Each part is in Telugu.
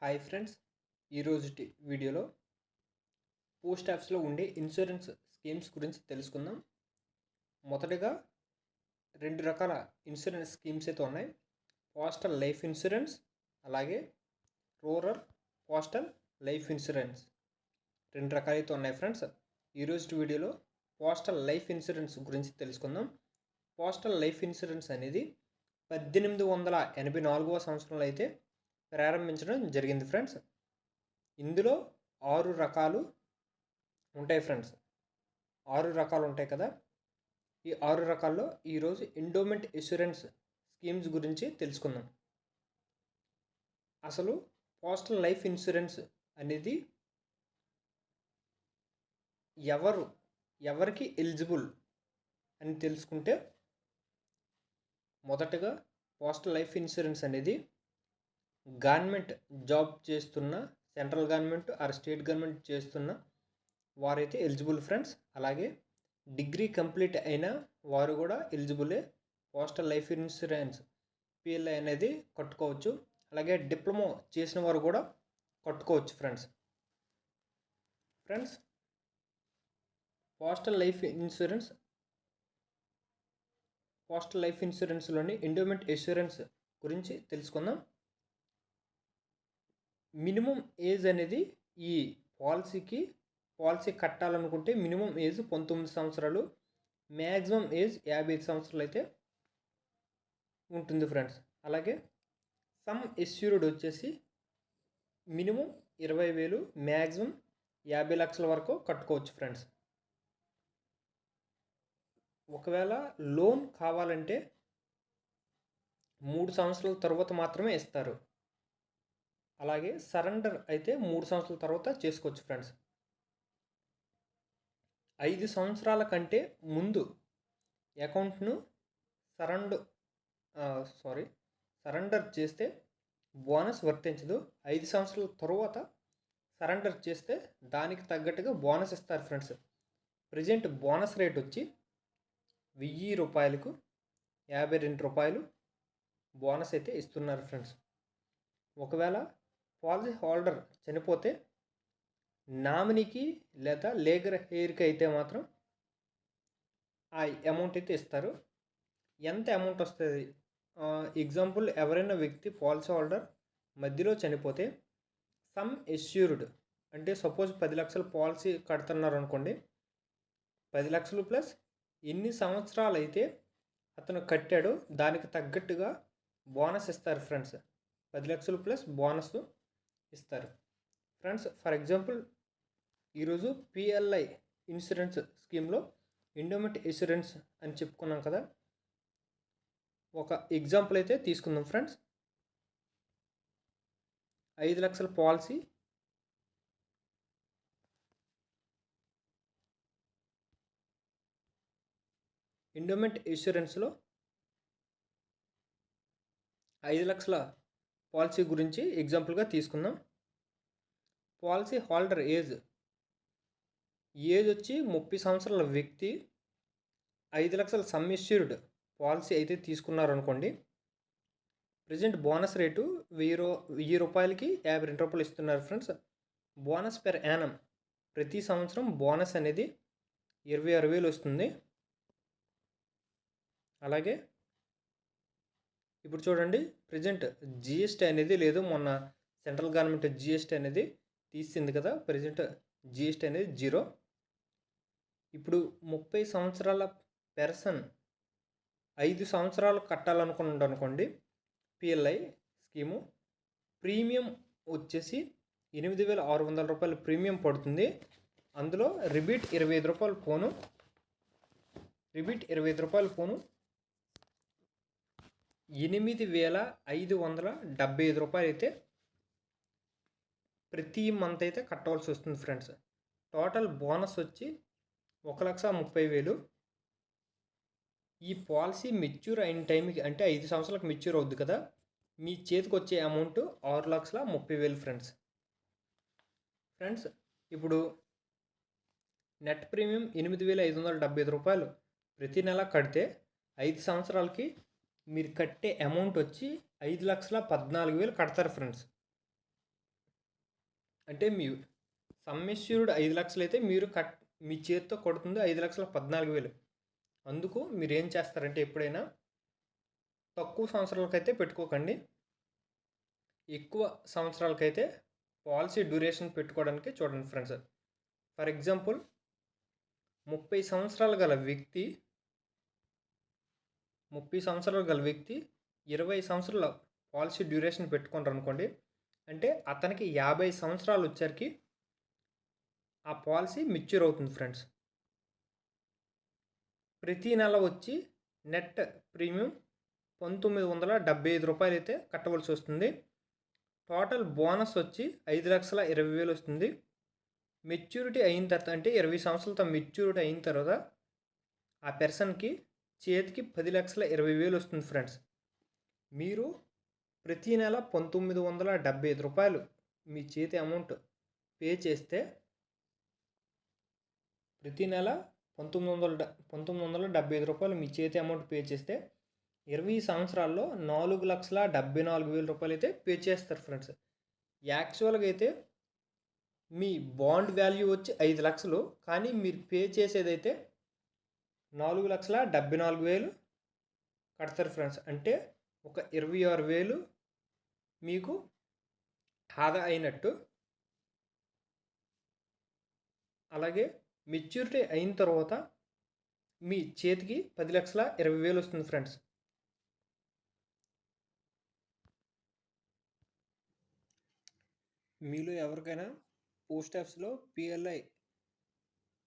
హాయ్ ఫ్రెండ్స్, ఈరోజుటి వీడియోలో పోస్ట్ ఆఫీస్లో ఉండే ఇన్సూరెన్స్ స్కీమ్స్ గురించి తెలుసుకుందాం. మొదటగా రెండు రకాల ఇన్సూరెన్స్ స్కీమ్స్ అయితే ఉన్నాయి. పోస్టల్ లైఫ్ ఇన్సూరెన్స్, అలాగే రూరల్ పోస్టల్ లైఫ్ ఇన్సూరెన్స్ రెండు రకాలైతే ఉన్నాయి ఫ్రెండ్స్. ఈరోజు వీడియోలో పోస్టల్ లైఫ్ ఇన్సూరెన్స్ గురించి తెలుసుకుందాం. పోస్టల్ లైఫ్ ఇన్సూరెన్స్ అనేది 1884వ సంవత్సరంలో అయితే ప్రారంభించడం జరిగింది ఫ్రెండ్స్. ఇందులో 6 రకాలు ఉంటాయి ఫ్రెండ్స్. 6 రకాలు ఉంటాయి కదా. ఈ 6 రకాల్లో ఈరోజు ఎండోమెంట్ ఇన్సూరెన్స్ స్కీమ్స్ గురించి తెలుసుకుందాం. అసలు పోస్టల్ లైఫ్ ఇన్సూరెన్స్ అనేది ఎవరికి ఎలిజిబుల్ అని తెలుసుకుంటే, మొదటగా పోస్టల్ లైఫ్ ఇన్సూరెన్స్ అనేది గవర్నమెంట్ జాబ్ చేస్తున్న, central government or state government చేస్తున్న వారైతే ఎలిజిబుల్ ఫ్రెండ్స్. అలాగే డిగ్రీ కంప్లీట్ అయిన వారు కూడా ఎలిజిబులే. పోస్టల్ లైఫ్ ఇన్సూరెన్స్ పిఎల్ఐ అనేది కట్టుకోవచ్చు. అలాగే డిప్లొమా చేసిన వారు కూడా కట్టుకోవచ్చు ఫ్రెండ్స్. పోస్టల్ లైఫ్ ఇన్సూరెన్స్లోని ఎండోమెంట్ ఇన్సూరెన్స్ గురించి తెలుసుకుందాం. మినిమం ఏజ్ అనేది ఈ పాలసీ కట్టాలనుకుంటే మినిమం ఏజ్ 19 సంవత్సరాలు, మ్యాక్సిమం ఏజ్ 55 సంవత్సరాలు అయితే ఉంటుంది ఫ్రెండ్స్. అలాగే సమ్ ఎస్యూర్డ్ వచ్చేసి మినిమం 20,000, మ్యాక్సిమం 50 లక్షల వరకు కట్టుకోవచ్చు ఫ్రెండ్స్. ఒకవేళ లోన్ కావాలంటే 3 సంవత్సరాల తర్వాత మాత్రమే ఇస్తారు. అలాగే సరెండర్ అయితే 3 సంవత్సరాల తర్వాత చేసుకోవచ్చు ఫ్రెండ్స్. 5 సంవత్సరాల కంటే ముందు అకౌంట్ను సరెండర్ చేస్తే బోనస్ వర్తించదు. 5 సంవత్సరాల తర్వాత సరెండర్ చేస్తే దానికి తగ్గట్టుగా బోనస్ ఇస్తారు ఫ్రెండ్స్. ప్రజెంట్ బోనస్ రేట్ వచ్చి 1000 రూపాయలకు 52 రూపాయలు బోనస్ అయితే ఇస్తున్నారు ఫ్రెండ్స్. ఒకవేళ పాలసీ హోల్డర్ చనిపోతే నామినీకి లేదా లీగల్ హెయిర్కి అయితే మాత్రం ఆ అమౌంట్ అయితే ఇస్తారు. ఎంత అమౌంట్ వస్తుంది? ఎగ్జాంపుల్, ఎవరైనా వ్యక్తి పాలసీ హోల్డర్ మధ్యలో చనిపోతే సమ్ ఎస్యూర్డ్ అంటే సపోజ్ 10 లక్షల పాలసీ కడుతున్నారు అనుకోండి. 10 లక్షలు ప్లస్ ఎన్ని సంవత్సరాలు అయితే అతను కట్టాడో దానికి తగ్గట్టుగా బోనస్ ఇస్తారు ఫ్రెండ్స్. 10 లక్షలు ప్లస్ బోనస్ ఇస్తారు ఫ్రెండ్స్. ఫర్ ఎగ్జాంపుల్, ఈరోజు పిఎల్ఐ ఇన్సూరెన్స్ స్కీమ్లో ఎండోమెంట్ ఇన్సూరెన్స్ అని చెప్పుకున్నాం కదా. ఒక ఎగ్జాంపుల్ అయితే తీసుకుందాం ఫ్రెండ్స్. 5 లక్షల పాలసీ ఎండోమెంట్ ఇన్సూరెన్స్లో 5 లక్షల పాలసీ గురించి ఎగ్జాంపుల్గా తీసుకుందాం. పాలసీ హోల్డర్ ఏజ్ వచ్చి 30 సంవత్సరాల వ్యక్తి 5 లక్షల సమ్ ఎస్యూర్డ్ పాలసీ అయితే తీసుకున్నారనుకోండి. ప్రజెంట్ బోనస్ రేటు 1000 రూపాయలకి 52 రూపాయలు ఇస్తున్నారు ఫ్రెండ్స్. బోనస్ పెర్ యానం ప్రతి సంవత్సరం బోనస్ అనేది 26,000 వస్తుంది. అలాగే ఇప్పుడు చూడండి, ప్రజెంట్ జిఎస్టీ అనేది లేదు. మొన్న సెంట్రల్ గవర్నమెంట్ జిఎస్టీ అనేది తీసింది కదా. ప్రజెంట్ జిఎస్టీ అనేది 0. ఇప్పుడు 30 సంవత్సరాల పర్సన్ 5 సంవత్సరాలు కట్టాలనుకున్నాడు అనుకోండి. పిఎల్ఐ స్కీము ప్రీమియం వచ్చేసి 8,600 రూపాయలు ప్రీమియం పడుతుంది. అందులో రిబీట్ 25 రూపాయలు పోను 8,575 రూపాయలు అయితే ప్రతి మంత్ అయితే కట్టవలసి వస్తుంది ఫ్రెండ్స్. టోటల్ బోనస్ వచ్చి 1,30,000. ఈ పాలసీ మెచ్యూర్ అయిన టైంకి అంటే 5 సంవత్సరాలకు మెచ్యూర్ అవుద్ది కదా. మీ చేతికి వచ్చే అమౌంట్ 6,30,000 ఫ్రెండ్స్. ఇప్పుడు నెట్ ప్రీమియం 8,575 రూపాయలు ప్రతి నెల కడితే 5 సంవత్సరాలకి మీరు కట్టే అమౌంట్ వచ్చి 5,14,000 కడతారు ఫ్రెండ్స్. అంటే సమ్ ఎష్యూర్డ్ 5,00,000 అయితే మీ చేతితో కొడుతుంది 5,14,000. అందుకు మీరు ఏం చేస్తారంటే ఎప్పుడైనా తక్కువ సంవత్సరాలకైతే పెట్టుకోకండి. ఎక్కువ సంవత్సరాలకైతే పాలసీ డ్యూరేషన్ పెట్టుకోవడానికి చూడండి ఫ్రెండ్స్. ఫర్ ఎగ్జాంపుల్ 30 సంవత్సరాలు గల వ్యక్తి 20 సంవత్సరాల పాలసీ డ్యూరేషన్ పెట్టుకున్నారు అనుకోండి. అంటే అతనికి 50 సంవత్సరాలు వచ్చరికి ఆ పాలసీ మెచ్యూర్ అవుతుంది ఫ్రెండ్స్. ప్రతి నెల వచ్చి నెట్ ప్రీమియం ₹1,975 అయితే కట్టవలసి వస్తుంది. టోటల్ బోనస్ వచ్చి 5,20,000 వస్తుంది. మెచ్యూరిటీ అయిన తర్వాత అంటే 20 సంవత్సరాలతో మెచ్యూరిటీ అయిన తర్వాత ఆ పర్సన్కి చేతికి 10,20,000 వస్తుంది ఫ్రెండ్స్. మీరు ప్రతి నెల ₹1,975 మీ చేతి అమౌంట్ పే చేస్తే ప్రతి నెల ₹1,975 మీ చేతి అమౌంట్ పే చేస్తే 20 సంవత్సరాల్లో ₹4,74,000 అయితే పే చేస్తారు ఫ్రెండ్స్. యాక్చువల్గా అయితే మీ బాండ్ వాల్యూ వచ్చి 5,00,000 కానీ మీరు పే చేసేదైతే 4,74,000 కడతారు ఫ్రెండ్స్. అంటే ఒక 26,000 మీకు ఆదా అయినట్టు. అలాగే మెచ్యూరిటీ అయిన తర్వాత మీ చేతికి 10,20,000 వస్తుంది ఫ్రెండ్స్. మీలో ఎవరికైనా పోస్ట్ ఆఫీస్లో పిఎల్ఐ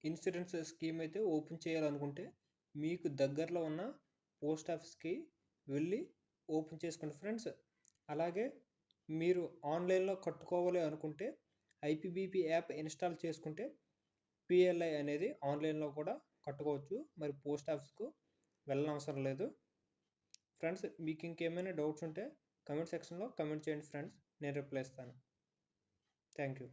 ఇన్సూరెన్స్ స్కీమ్ అయితే ఓపెన్ చేయాలనుకుంటే మీకు దగ్గరలో ఉన్న పోస్ట్ ఆఫీస్కి వెళ్ళి ఓపెన్ చేసుకోండి ఫ్రెండ్స్. అలాగే మీరు ఆన్లైన్లో కట్టుకోవాలి అనుకుంటే ఐపీబీపీ యాప్ ఇన్స్టాల్ చేసుకుంటే పిఎల్ఐ అనేది ఆన్లైన్లో కూడా కట్టుకోవచ్చు. మరి పోస్ట్ ఆఫీస్కు వెళ్ళనవసరం లేదు ఫ్రెండ్స్. మీకు ఇంకేమైనా డౌట్స్ ఉంటే కమెంట్ సెక్షన్లో కమెంట్ చేయండి ఫ్రెండ్స్, నేను రిప్లై ఇస్తాను. Thank you.